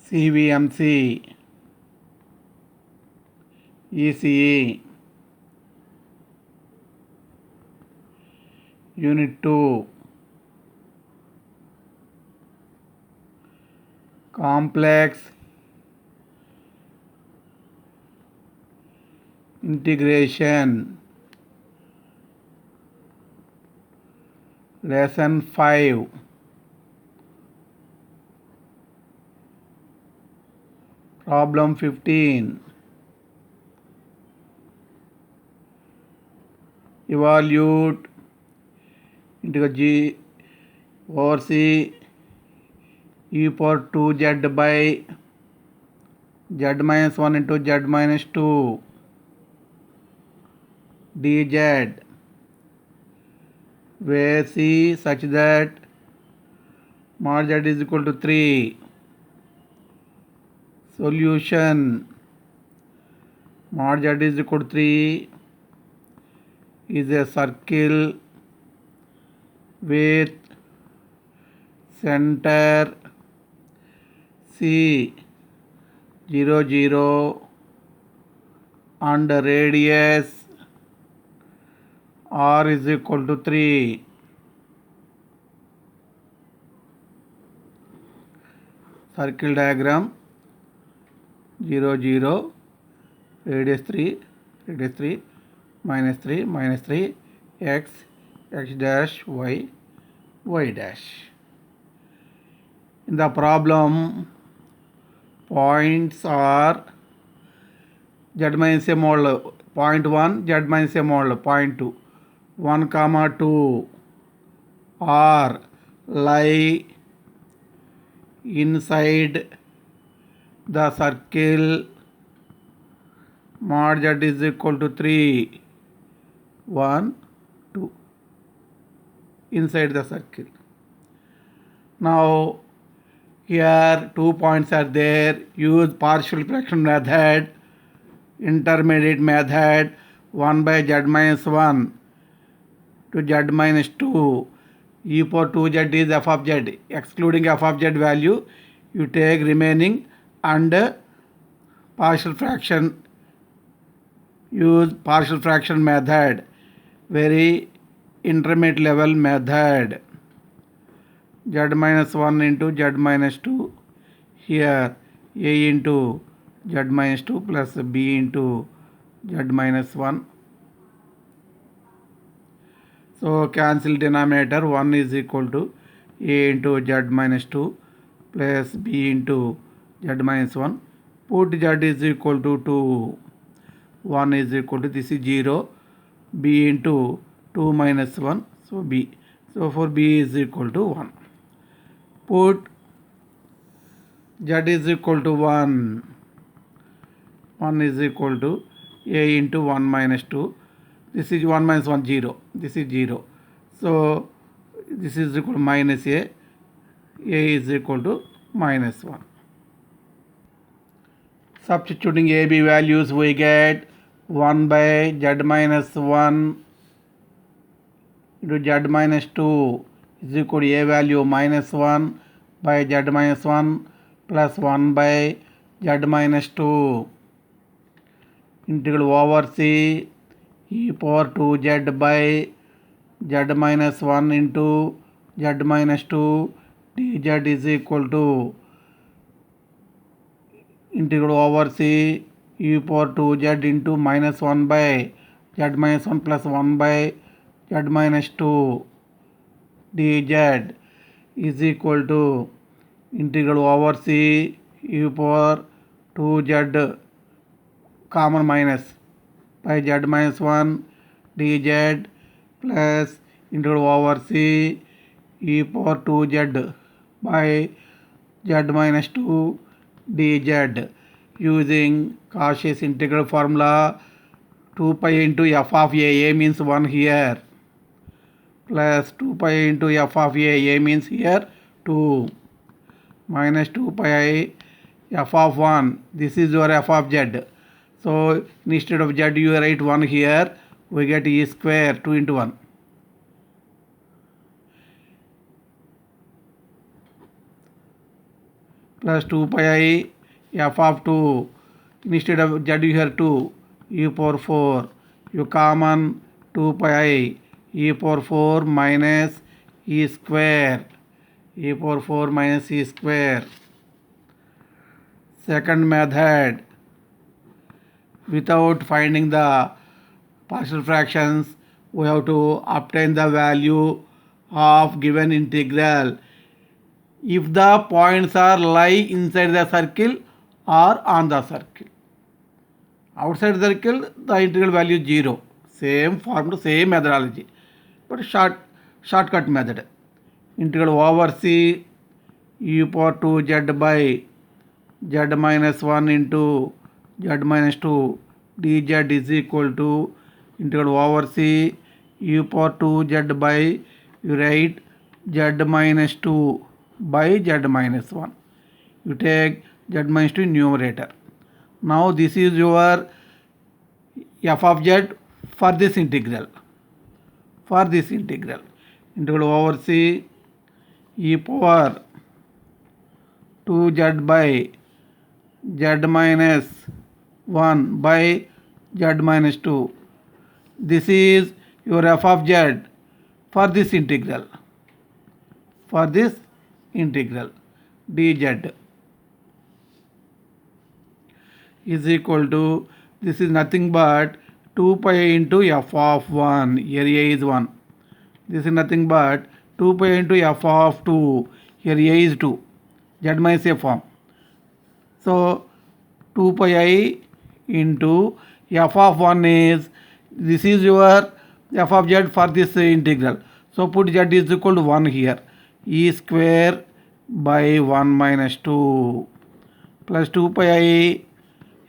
CVMC, ECE, Unit 2, Complex Integration, Lesson 5, Problem 15. Evaluate into G over C e power 2z by z minus 1 into z minus 2 dz, where C such that mod z is equal to 3. Solution: mod z is equal to 3 is a circle with center C 0 0 and radius R is equal to 3. Circle diagram: 0 0, radius 3, minus 3, x dash, y dash. In the problem, points are z minus a model, point 1, z minus a model, point 2, 1, 2 are lie inside the circle mod z is equal to 3, 1, 2, inside the circle. Now here 2 points are there. Use partial fraction method, intermediate method, 1 by z minus 1 to z minus 2 e power 2z is f of z. Excluding f of z value, you take remaining and partial fraction. Use partial fraction method, very intermediate level method. Z minus 1 into z minus 2, here a into z minus 2 plus b into z minus 1. So cancel denominator, 1 is equal to a into z minus 2 plus b into z minus 1. Put z is equal to 2, 1 is equal to, this is 0, b into 2 minus 1, so b. So for b is equal to 1. Put z is equal to 1, 1 is equal to a into 1 minus 2. This is 1 minus 1, 0. This is 0. So this is equal to minus a is equal to minus 1. Substituting a, b values, we get 1 by z minus 1 into z minus 2 is equal to a value minus 1 by z minus 1 plus 1 by z minus 2 integral over c e power 2z by z minus 1 into z minus 2 dz is equal to integral over c e power 2z into minus 1 by z minus 1 plus 1 by z minus 2 dz is equal to integral over c e power 2z common minus by z minus 1 dz plus integral over c e power 2z by z minus 2 dz using Cauchy's integral formula. 2 pi into f of a means 1 here, plus 2 pi into f of a means here 2, minus 2 pi f of 1, this is your f of z. So instead of z you write 1 here, we get e square 2 into 1. plus 2 pi I f of 2. Instead of z you have 2 e power 4. You common 2 pi I e power 4 minus e square. E power 4 minus e square. Second method, without finding the partial fractions, we have to obtain the value of given integral if the points are lie inside the circle or on the circle. Outside the circle, the integral value is 0. Same formula, same methodology, but shortcut method. Integral over c e power 2z by z minus 1 into z minus 2 dz is equal to integral over c e power 2z by, you write z minus 2 by z minus 1. You take z minus 2 in numerator. Now this is your f of z for this integral. For this integral, integral over c e power 2z by z minus 1 by z minus 2. This is your f of z for this integral. For this integral dz is equal to, this is nothing but 2 pi into f of 1. Here a is 1. This is nothing but 2 pi into f of 2. Here a is 2. Z minus a form. So 2 pi I into f of 1 is, this is your f of z for this integral. So put z is equal to 1 here. E square by 1 minus 2 plus 2 pi I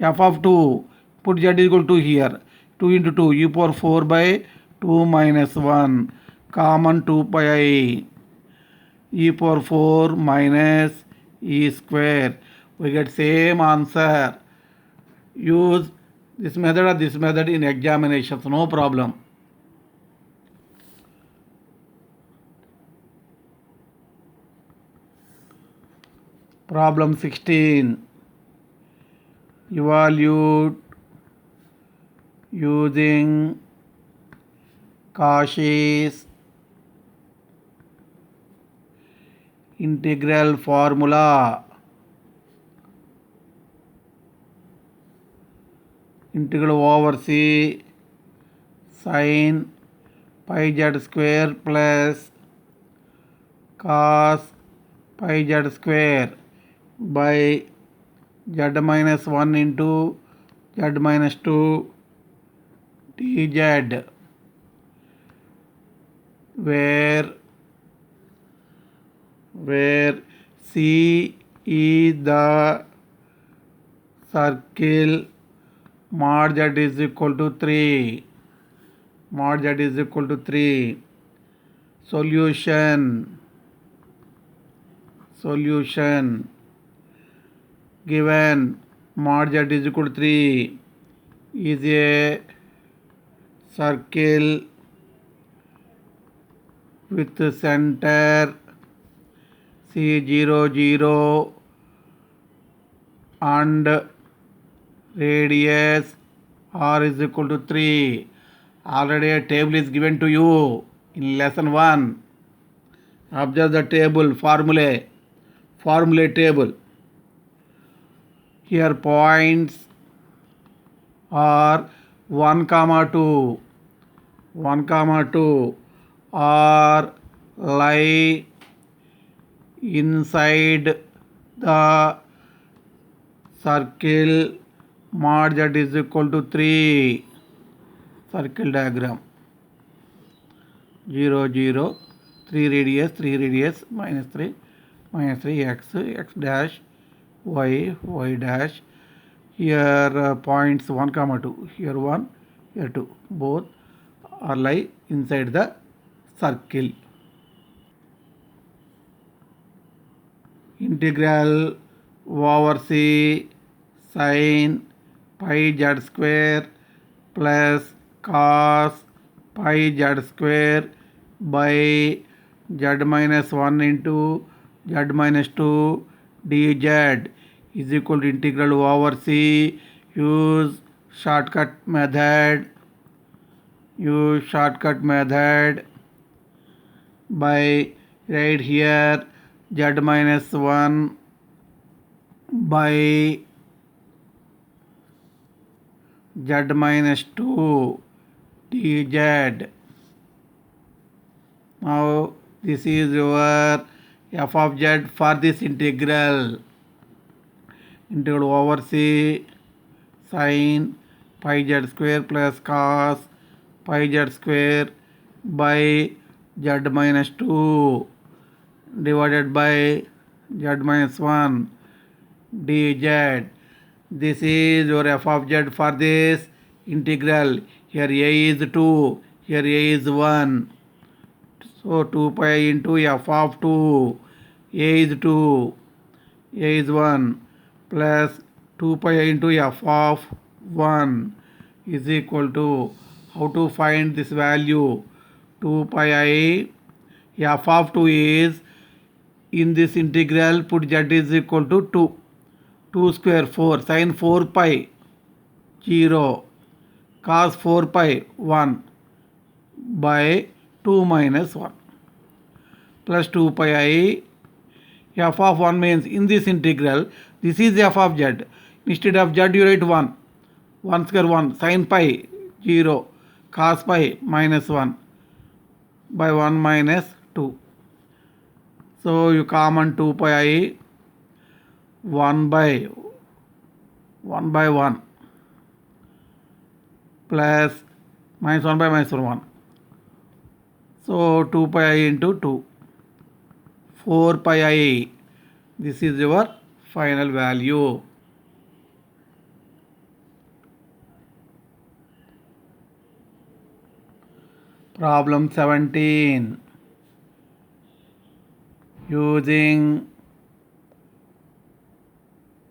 f of 2. Put z is equal to here. 2 into 2 e power 4 by 2 minus 1. Common 2 pi I e power 4 minus e square. We get same answer. Use this method or this method in examinations, no problem. Problem 16. Evaluate using Cauchy's integral formula. Integral over c sin pi z square plus cos pi z square by z minus 1 into z minus 2 dz, where c is the circle, mod z is equal to 3. Mod z is equal to 3. Solution. Given mod z is equal to 3 is a circle with center C0 0 and radius r is equal to 3. Already a table is given to you in lesson 1. Observe the table, formulae table. Here points are 1, 2. 1, 2 are lie inside the circle, mod z is equal to 3. Circle diagram 0 0 3 radius minus 3 x dash y dash. Here points 1, 2. Here 1, here 2. Both are lie inside the circle. Integral over c sin pi z square plus cos pi z square by z minus 1 into z minus 2 dz is equal to integral over c. Use shortcut method. By right here z minus 1 by z minus 2 dz. Now this is your f of z for this integral. Integral over c sin pi z square plus cos pi z square by z minus 2 divided by z minus 1 dz. This is your f of z for this integral. Here a is 2, here a is 1. So 2 pi into f of 2, a is 2, a is 1 plus 2 pi into f of 1 is equal to, how to find this value? 2 pi I, f of 2 is, in this integral put z is equal to 2. 2 square 4, sin 4 pi 0, cos 4 pi 1 by 2 minus 1 plus 2 pi I. F of 1 means in this integral, this is f of z. Instead of z you write 1. 1 square 1, sin pi 0, cos pi minus 1 by 1 minus 2. So you common 2 pi I 1 by 1 plus minus 1 by minus 1. So 2 pi I into 2. 4 pi I. This is your final value. Problem 17. Using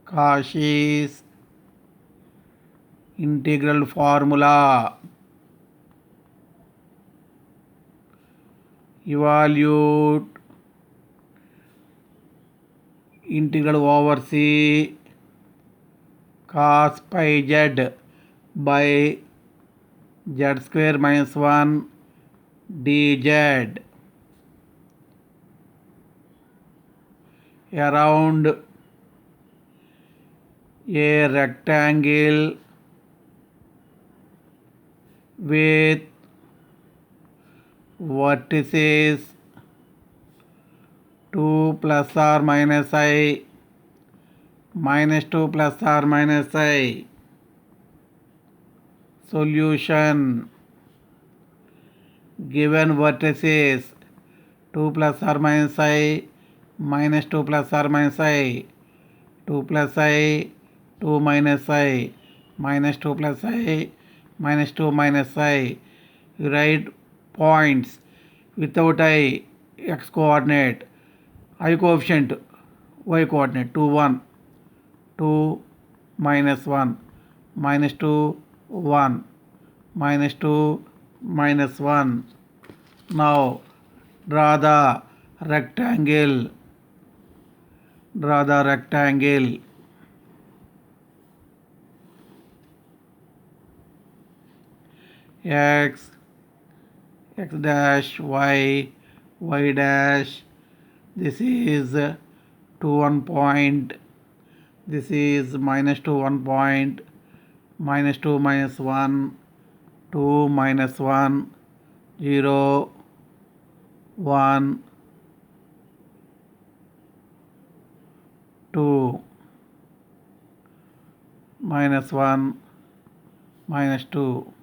Cauchy's integral formula, evaluate integral over c cos pi z by z square minus 1 dz around a rectangle with vertices 2 plus or minus I, minus 2 plus or minus I. Solution: given vertices 2 plus or minus I, minus 2 plus or minus I, 2 plus I, 2 minus I, minus 2 plus I, minus 2 minus I. You write points without I, x coordinate, I coefficient, y coordinate, 2 1, 2 minus 1, minus 2 1, minus 2 minus 1. Now draw the rectangle. X dash, y dash. This is 2 1 point. This is minus 2 1 point. Minus 2 minus 1. 2 minus 1. 0 1 2 minus 1 minus 2.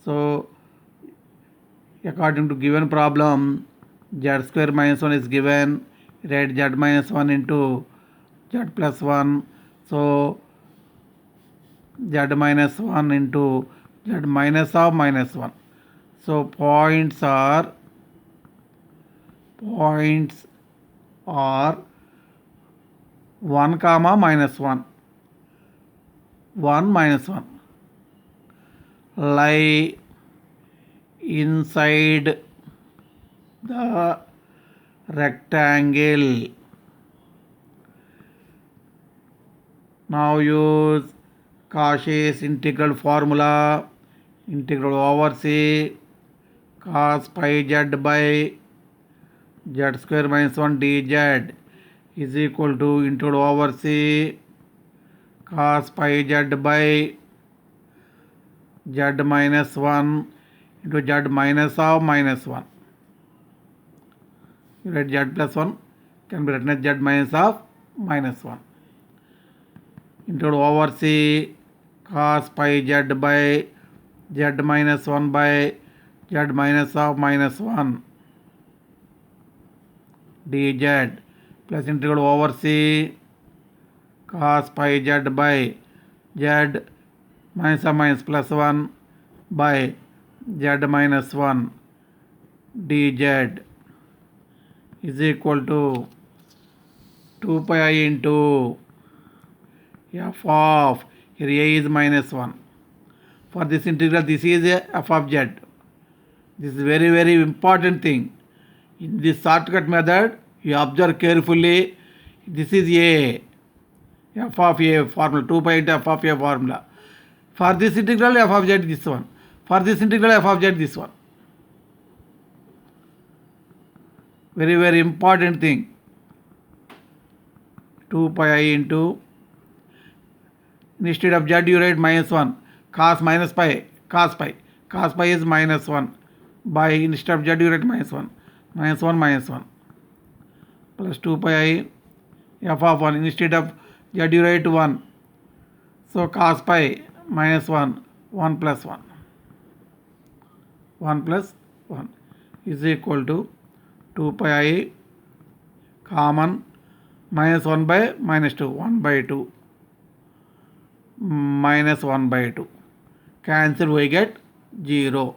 So according to given problem, z square minus 1 is given. Write z minus 1 into z plus 1. So z minus 1 into z minus of minus 1. So points are 1 comma minus 1. 1 minus 1 lie inside the rectangle. Now use Cauchy's integral formula. Integral over c cos pi z by z square minus 1 dz is equal to integral over c cos pi z by z minus 1 into z minus of minus 1. You write z plus 1 can be written as z minus of minus 1. Integral over c cos pi z by z minus 1 by z minus of minus 1 dz plus integral over c cos pi z by z minus of minus plus 1 by z minus 1 dz is equal to 2 pi I into f of, here a is minus 1. For this integral, this is a f of z. This is very, very important thing. In this shortcut method, you observe carefully. This is a f of a formula, 2 pi into f of a formula. For this integral, f of z this one. For this integral, f of z this one. Very, very important thing. 2 pi I into, instead of z you write minus 1, cos minus pi, cos pi. Cos pi is minus 1 by, instead of z you write minus 1. Minus 1 minus 1 plus 2 pi I f of 1, instead of z you write 1. So cos pi minus 1, 1 plus 1. 1 plus 1 is equal to 2 pi I common minus 1 by minus 2, 1 by 2 minus 1 by 2. Cancel, we get 0.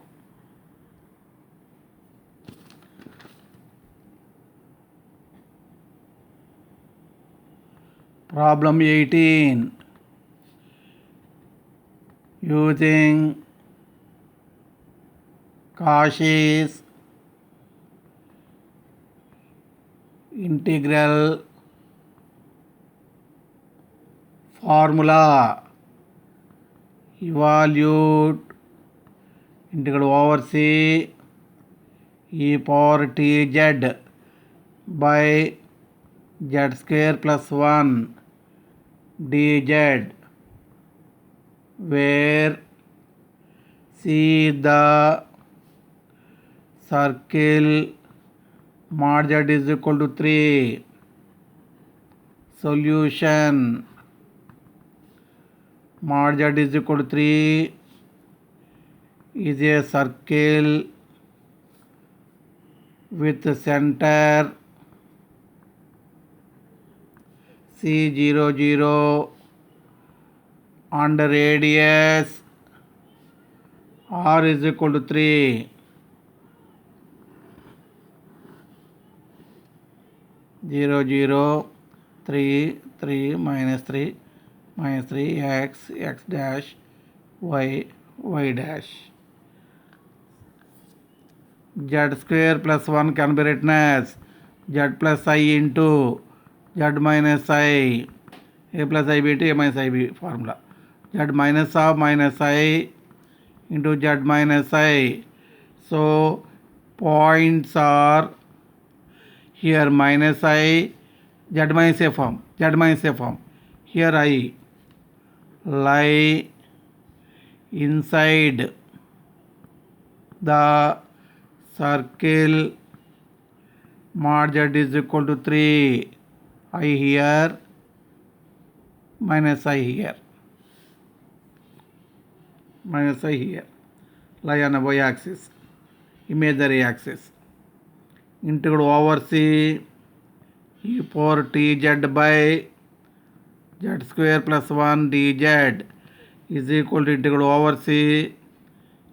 Problem 18. Using Cauchy's integral formula, evaluate integral over c e power tz by z square plus 1 dz, where c is the circle mod z is equal to 3. Solution, mod z is equal to 3 is a circle with center C0 0 and radius r is equal to 3. 0 0 3 3 minus 3 minus 3 x x dash y y dash. Z square plus 1 can be written as z plus I into z minus I, a plus ib into a minus ib formula. Z minus of minus I into z minus I. So points are here minus I, z minus a form, z minus a form. Here I lie inside the circle mod z is equal to 3. I here minus I here, minus I here, lie on a y axis, imaginary axis. Integral over c e power tz by z square plus 1 dz is equal to integral over c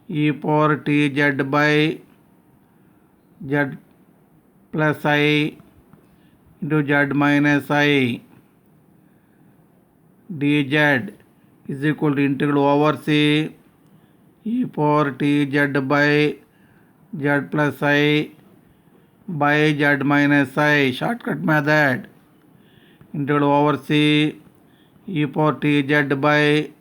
e power tz by z plus I into z minus I dz is equal to integral over c e power tz by z plus I by z minus I. Shortcut method, integral over c e power tz by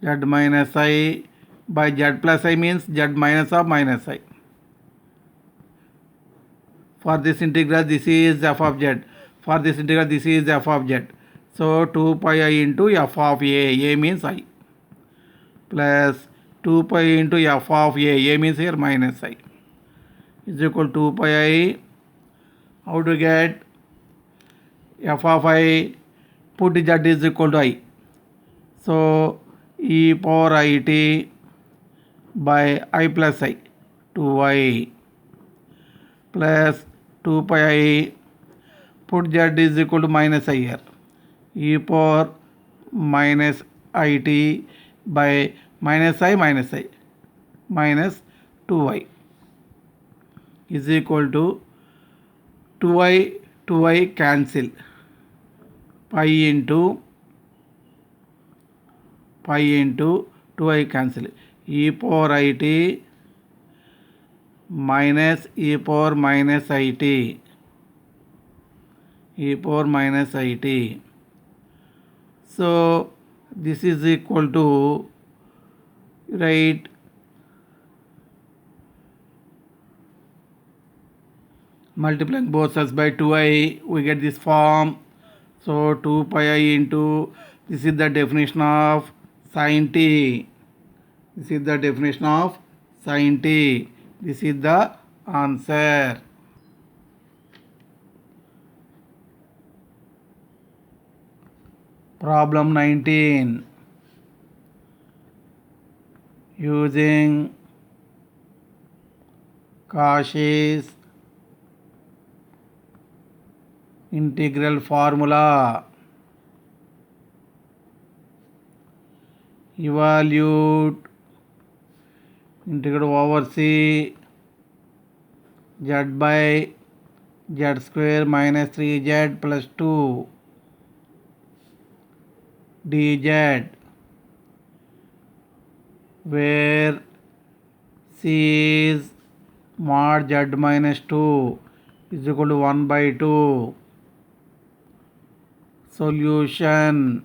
z minus I by z plus I means z minus of minus I. For this integral, this is f of z. For this integral, this is f of z. So 2 pi I into f of a means I, plus 2 pi into f of a means here minus I, is equal to 2 pi I. How to get f of I? Put z is equal to I. So e power it by I plus I, 2I, plus 2 pi I. Put z is equal to minus I here, e power minus it by minus I minus 2I is equal to 2I cancel, pi into 2I cancel, e power it minus e power minus it, So this is equal to, right, multiplying both sides by 2I, we get this form. So 2 pi I into, this is the definition of sin t. This is the definition of sin t. This is the answer. Problem 19. Using Cauchy's integral formula, evaluate integral over c z by z square minus 3z plus 2 dz, where c is mod z minus 2 is equal to 1 by 2. Solution: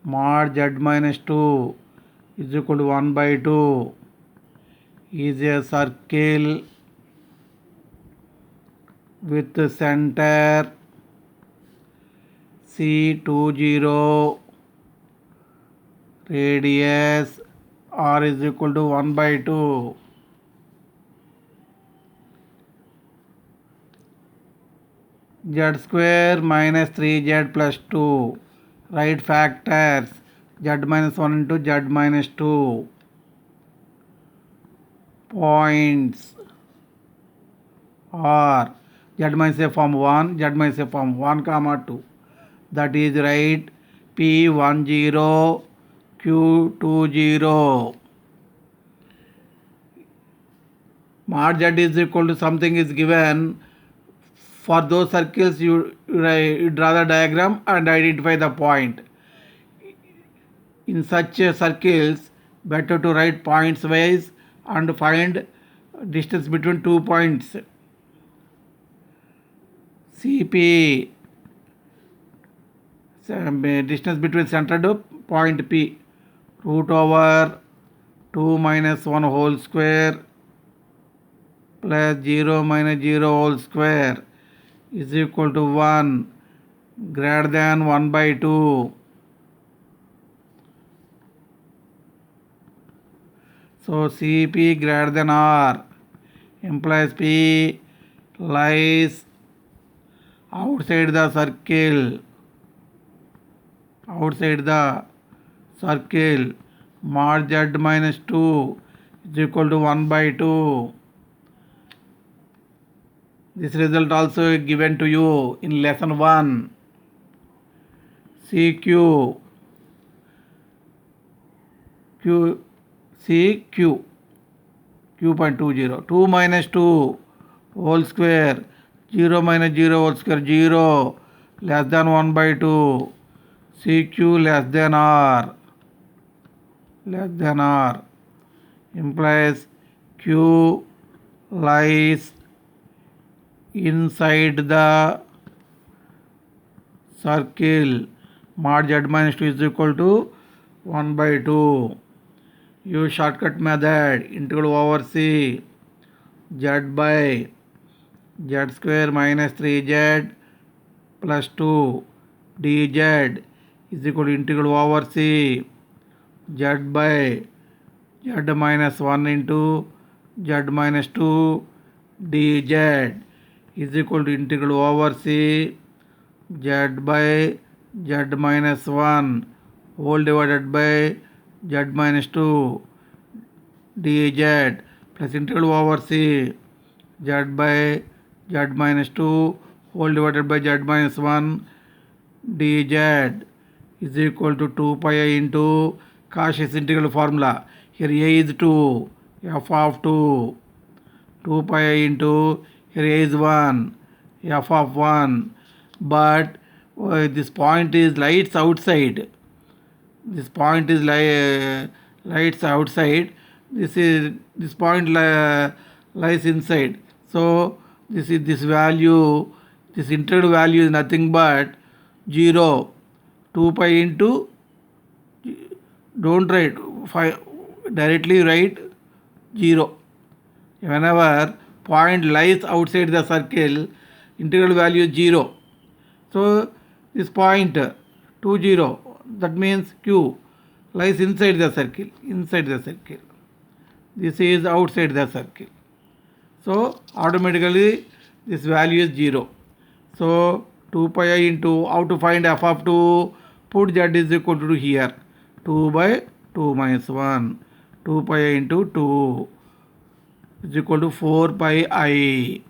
mod z minus 2 is equal to 1 by 2 is a circle with center C20, radius r is equal to 1 by 2. Z square minus 3z plus 2. Write factors. Z minus 1 into z minus 2. Points are z minus a form 1, z minus a form 1 comma 2. That is right, P10, Q20. Mod z is equal to something is given. For those circles, you draw the diagram and identify the point. In such circles, better to write points wise and find distance between 2 points. CP, distance between center to point P, root over 2 minus 1 whole square plus 0 minus 0 whole square is equal to 1, greater than 1 by 2. So CP greater than R implies P lies outside the circle. Mod z minus 2 is equal to 1 by 2. This result also given to you in lesson 1. CQ, Q.20, 2 minus 2 whole square, 0 minus 0 whole square, 0, less than 1 by 2, CQ less than R, implies Q lies inside the circle mod z minus 2 is equal to 1 by 2. Use shortcut method, integral over c z by z square minus 3z plus 2 dz is equal to integral over c z by z minus 1 into z minus 2 dz is equal to integral over c z by z minus 1 whole divided by z minus 2 dz plus integral over c z by z minus 2 whole divided by z minus 1 dz is equal to 2 pi I into Cauchy's integral formula. Here a is 2, f of 2, 2 pi I into, here a is 1, f of 1. But this point is lights outside. This point is lights outside. This point lies inside. So this value, this integral value is nothing but 0. 2 pi into, don't write, directly write 0. Whenever point lies outside the circle, integral value is 0. So this point 2 0, that means q lies inside the circle. This is outside the circle. So automatically this value is 0. So 2 pi I into, how to find f of 2? Put z is equal to here. 2 by 2 minus 1. 2 pi I into 2 is equal to 4 pi I.